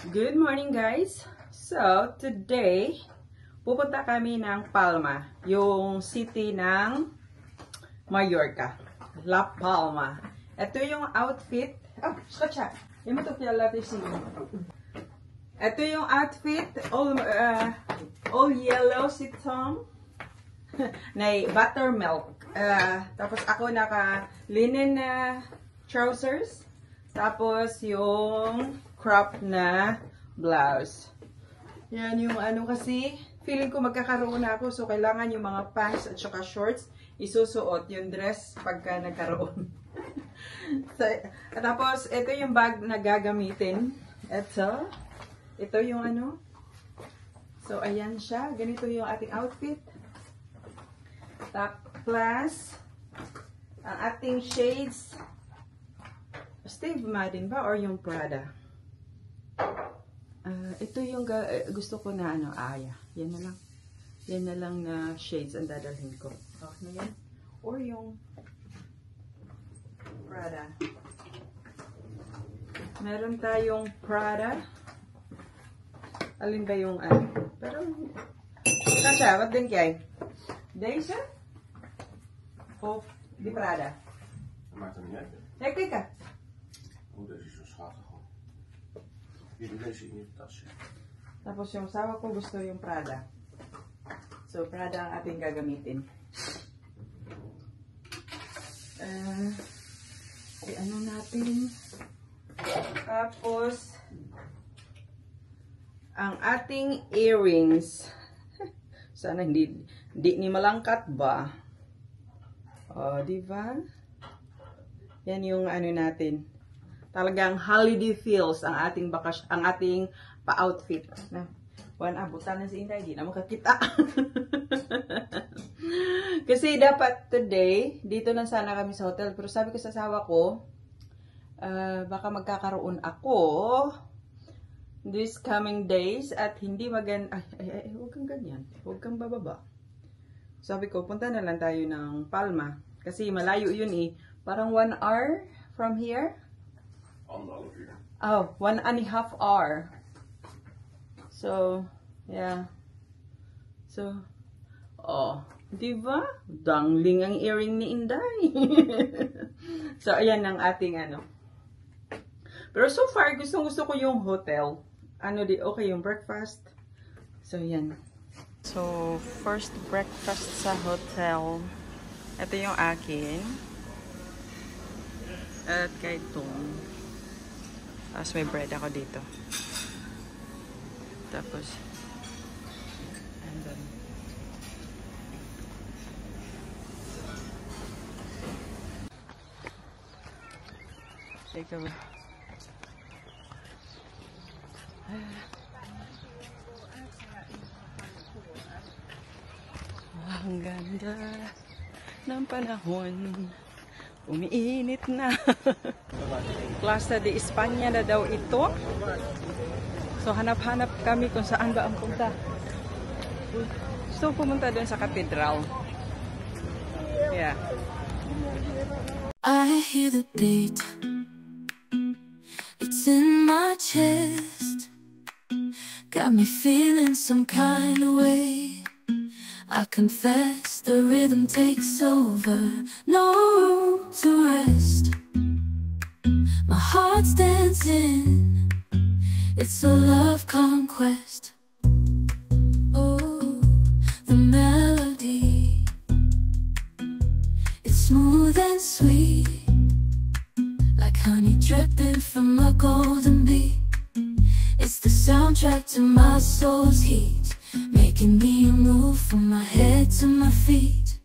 Good morning guys! So, today, pupunta kami ng Palma, yung city ng Mallorca. La Palma. Ito yung outfit. Oh, scotcha! Yung ito kilala natin. Ito yung outfit. All yellow si Tom. na buttermilk. Tapos ako naka linen na trousers. Tapos yung crop na blouse. Yan yung ano kasi, feeling ko magkakaroon ako. So, kailangan yung mga pants at saka shorts, isusuot yung dress pagka nagkaroon. So, tapos, ito yung bag na gagamitin. Ito yung ano. So, ayan siya. Ganito yung ating outfit. Plus, ang ating shades. Steve Madden ba or yung Prada? Ito yung gusto ko na ano, yan na lang. Yan na lang na shades ang dadalhin ko. Okay na yan? Or yung Prada. Meron tayong Prada. Alin ba yung ano? Pero, kasha, what din kaya? Deze? Of di Prada? Maakt er niet uit. Nee, kijk eens. Oh, deze is zo schattig hoor. Hier doe deze in je tasje. Tapos yung sawa ko gusto yung Prada. So, Prada ang ating gagamitin. Ano natin? Tapos, ang ating earrings. Sana hindi ni malangkat ba? O, diba? Yan yung ano natin. Talagang holiday feels ang ating ang ating pa-outfit. Na, abutan na si Inday, di na makakita. Kasi dapat today, dito lang sana kami sa hotel. Pero sabi ko sa asawa ko, baka magkakaroon ako this coming days at hindi maganda. Huwag kang ganyan. Huwag kang bababa. Sabi ko, punta na lang tayo ng Palma. Kasi malayo yun eh. Parang 1 hour from here. 1,5 uur. Oh, 1.5 hour. So, yeah. So, diba? Dangling ang earring ni Inday. So, ayan ang ating ano. Pero so far, gusto ko yung hotel. Okay yung breakfast. So, yan. So, first breakfast sa hotel. Ito yung akin. At kay Tom. Tapos may bread ako dito. Tapos, and then, take a look. Ang ganda ng panahon. Umiinit na. Plaza de España na daw ito. So, hanap-hanap kami kung saan ba ang punta. So, pumunta doon sa katedral. Yeah. I hear the beat. It's in my chest. Got me feeling some kind of way. I confess the rhythm takes over. No room to rest. My heart's dancing. It's a love conquest. Oh, the melody. It's smooth and sweet, like honey dripping from a golden bee. It's the soundtrack to my soul's heat, making me move from my head to my feet.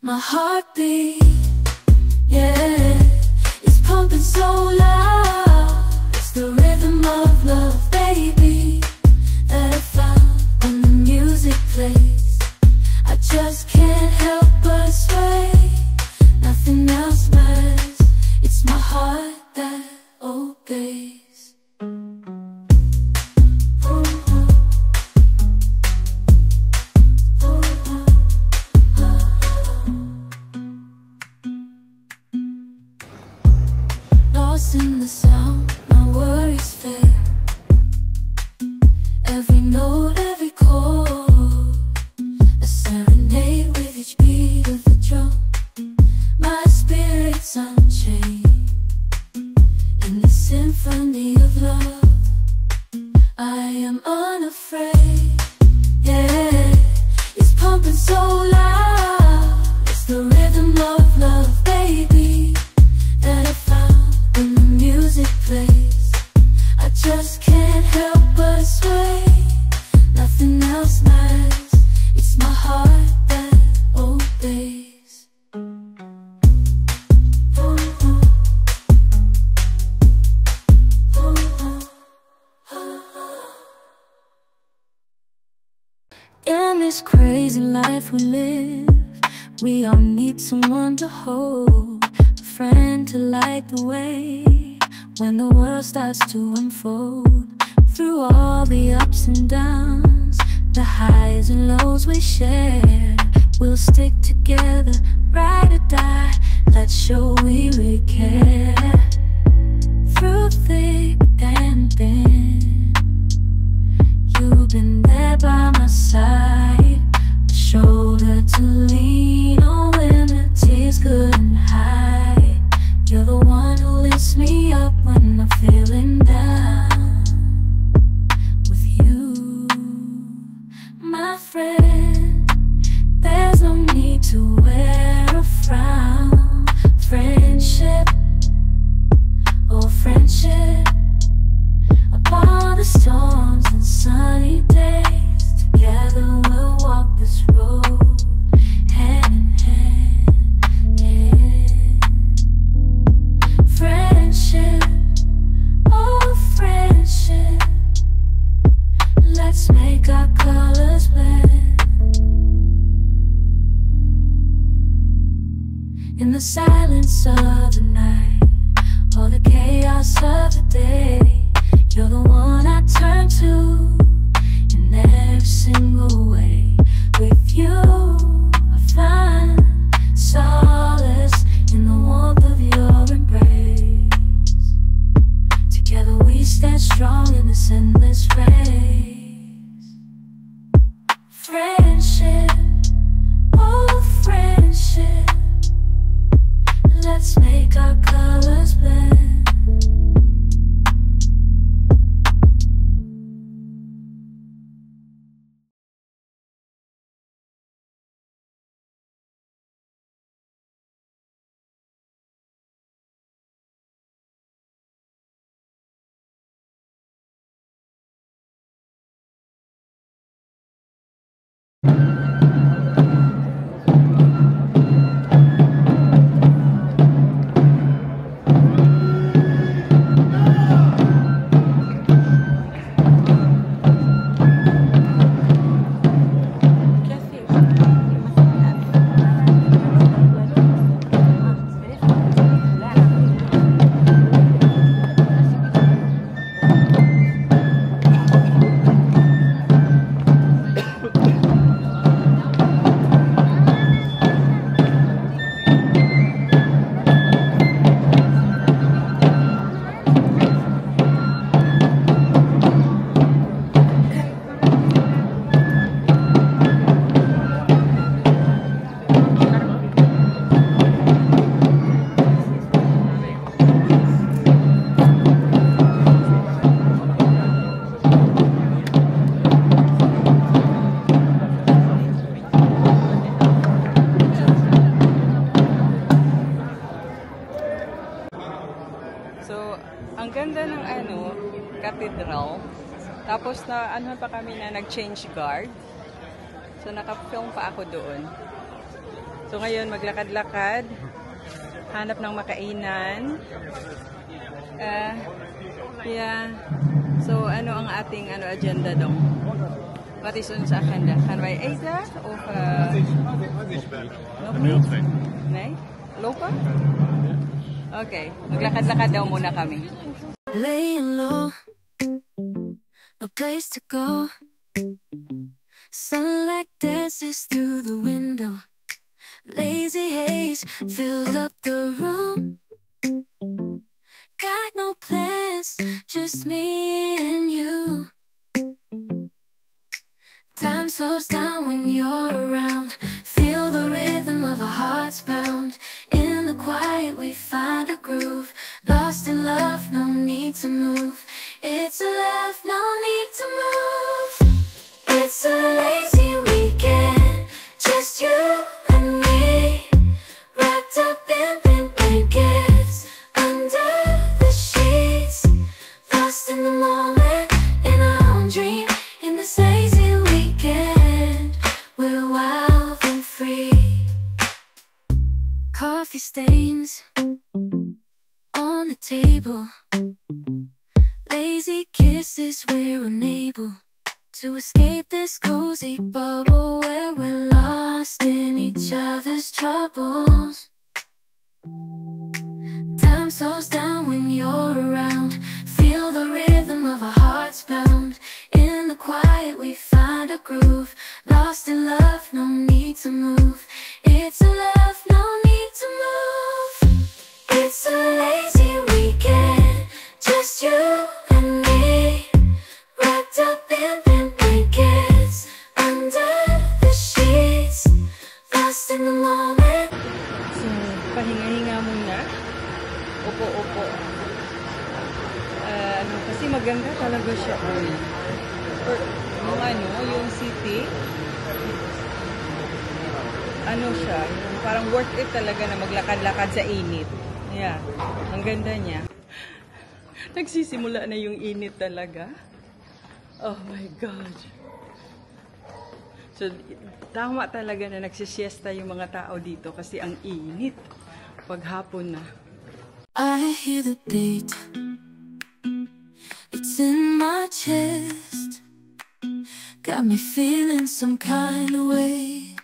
My heartbeat, yeah, it's pumping so loud. It's the rhythm of love, baby, that I found when the music plays. I just can't help but sway. Nothing else matters. It's my heart that obeys. Lost in the sound, my worries fade. life we live, we all need someone to hold, a friend to light the way when the world starts to unfold. Through all the ups and downs, the highs and lows we share, we'll stick together, ride or die. Let's show we really care. Through thick and thin, you've been there by my side, a shoulder to lean on when the tears couldn't hide. You're the one who lifts me up when I'm feeling down. With you, my friend, there's no need to wear a frown. Friendship, oh friendship, upon the storms and sunny days, together we'll walk this road, hand in hand, yeah. Friendship, oh friendship, let's make our colors blend. In the silence of the night, or the chaos of the day, you're the one I turn to in every single way. With you, I find solace in the warmth of your embrace. Together we stand strong in this endless race. Friendship, oh friendship, let's make our colors blend. Ang ganda ng cathedral. Tapos na pa kami na nag-change guard. So naka-film pa ako doon. So ngayon maglakad-lakad, hanap ng makainan. Yeah. So ano ang ating agenda dong? What is on sa agenda? Gaan wij eten of nog niet? Nee? Lopen? Okay, maglakad-lakad daw muna kami. Laying low, no place to go. Sunlight dances through the window. Lazy haze fills up the room. Got no plans, just me and you. Time slows down when you're around. Feel the rhythm of our hearts pound. In the quiet we find a groove. Lost in love, no need to move. It's a love, no need to move. It's a lazy weekend, just you and me, wrapped up in pink blankets under the sheets, lost in the moment, in our own dream. In this lazy weekend, we're wild and free. Coffee stains on the table, lazy kisses, we're unable to escape this cozy bubble where we're lost. each other's troubles. Time slows down when you're around. Feel the rhythm of our hearts pound. In the quiet we find a groove. Lost in love, no need to move. It's a love, no need to move. It's a lazy weekend, just you and me, wrapped up in blankets, under the sheets, lost in the moment. So, pahinga-hinga muna. Upo-upo. Kasi maganda talaga siya. Yung city, siya, yung parang worth it talaga na maglakad-lakad sa init. Yeah, ang ganda niya. Nagsisimula na yung init talaga. Oh my God. So, tama talaga na nagsisiesta yung mga tao dito kasi ang init paghapon na. I hear the beat, it's in my chest, got me feeling some kind of way.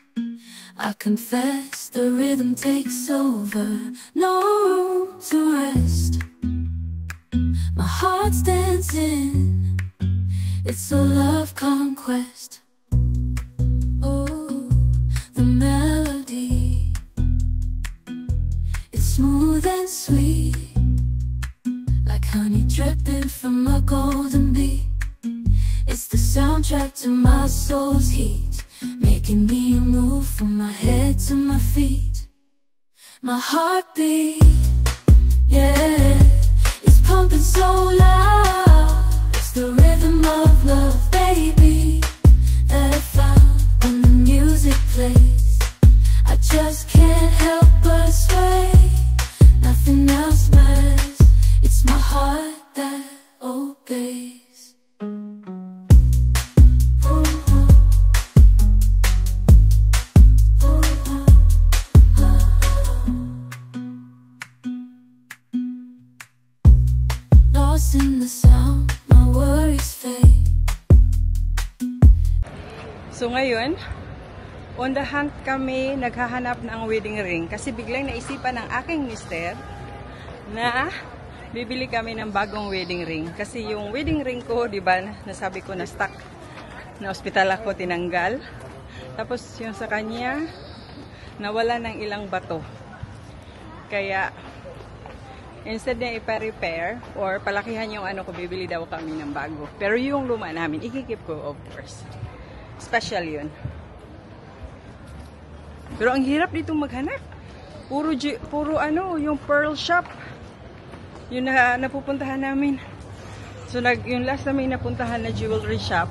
I confess the rhythm takes over, no room to rest. My heart's dancing, it's a love conquest. Oh, the melody, it's smooth and sweet, like honey dripping from a golden bee. It's the soundtrack to my soul's heat, making me move from my head to my feet. My heartbeat, yeah, it's pumping so loud. It's the rhythm of love, baby, that I found when the music plays. I just can't help but sway. Nothing else matters. It's my heart that obeys. Lost in the sound, my worries fade. So ngayon, on the hunt kami, naghahanap ng wedding ring kasi biglang naisipan ng aking mister na bibili kami ng bagong wedding ring. Kasi yung wedding ring ko, di ba, nasabi ko na stuck, na ospital ako, tinanggal. Tapos yung sa kanya, nawala ng ilang bato. Kaya, instead na ipa-repair or palakihan yung ko, bibili daw kami ng bago. Pero yung luma namin, ikikip ko, of course. Special yun. Pero ang hirap dito maghanap. Puro yung pearl shop. Yung napupuntahan namin. So yung last namin napuntahan na jewelry shop,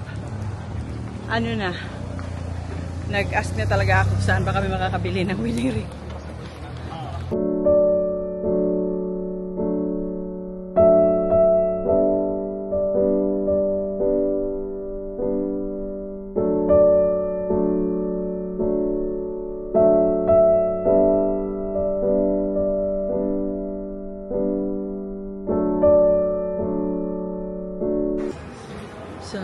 nag-ask na talaga ako saan ba kami makakabili ng wedding ring. So,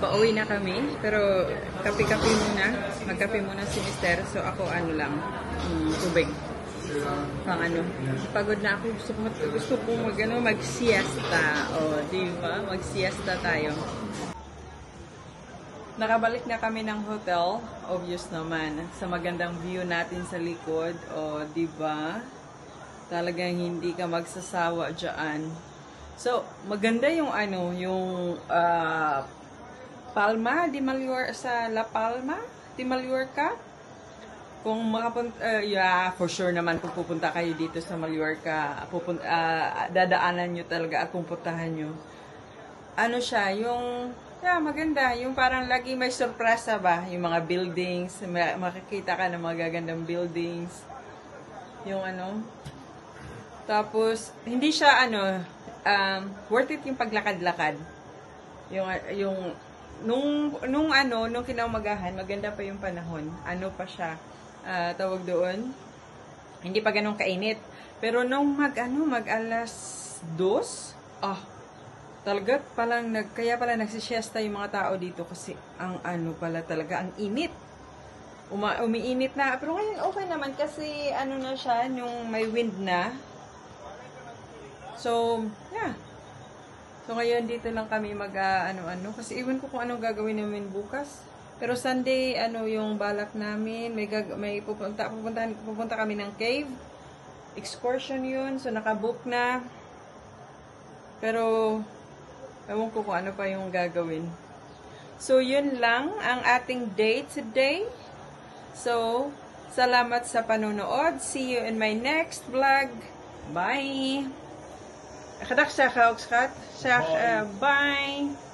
pauwi na kami. Pero, kape-kape muna. Magkape muna si mister. So, ako tubig. Pagod na ako. Gusto ko mag-siesta. O, diba? Mag-siesta tayo. Nakabalik na kami ng hotel. Obvious naman. Sa magandang view natin sa likod. O, diba? Talagang hindi ka magsasawa dyan. So, maganda yung Palma de Mallorca, sa La Palma de Mallorca. Kung for sure naman kung pupunta kayo dito sa Mallorca, dadaanan nyo talaga at pupuntahan nyo. Maganda. Yung parang lagi may sorpresa ba? Yung mga buildings, makikita ka ng mga gagandang buildings. Tapos, hindi siya worth it yung paglakad-lakad. Nung kinaumagahan, maganda pa yung panahon. Pa siya, tawag doon, hindi pa ganun kainit. Pero nung mag-alas 2, talaga kaya pala nagsisiesta yung mga tao dito kasi ang pala talaga, ang init. umiinit na. Pero ngayon okay naman kasi ano na siya, yung may wind na. So, yeah. So, ngayon dito lang kami ano-ano. Kasi iwan ko kung anong gagawin namin bukas. Pero Sunday, yung balak namin. May pupunta kami ng cave. Excursion yun. So, nakabook na. Pero, ewan ko kung ano pa yung gagawin. So, yun lang ang ating day today. So, salamat sa panonood. See you in my next vlog. Bye! Bye!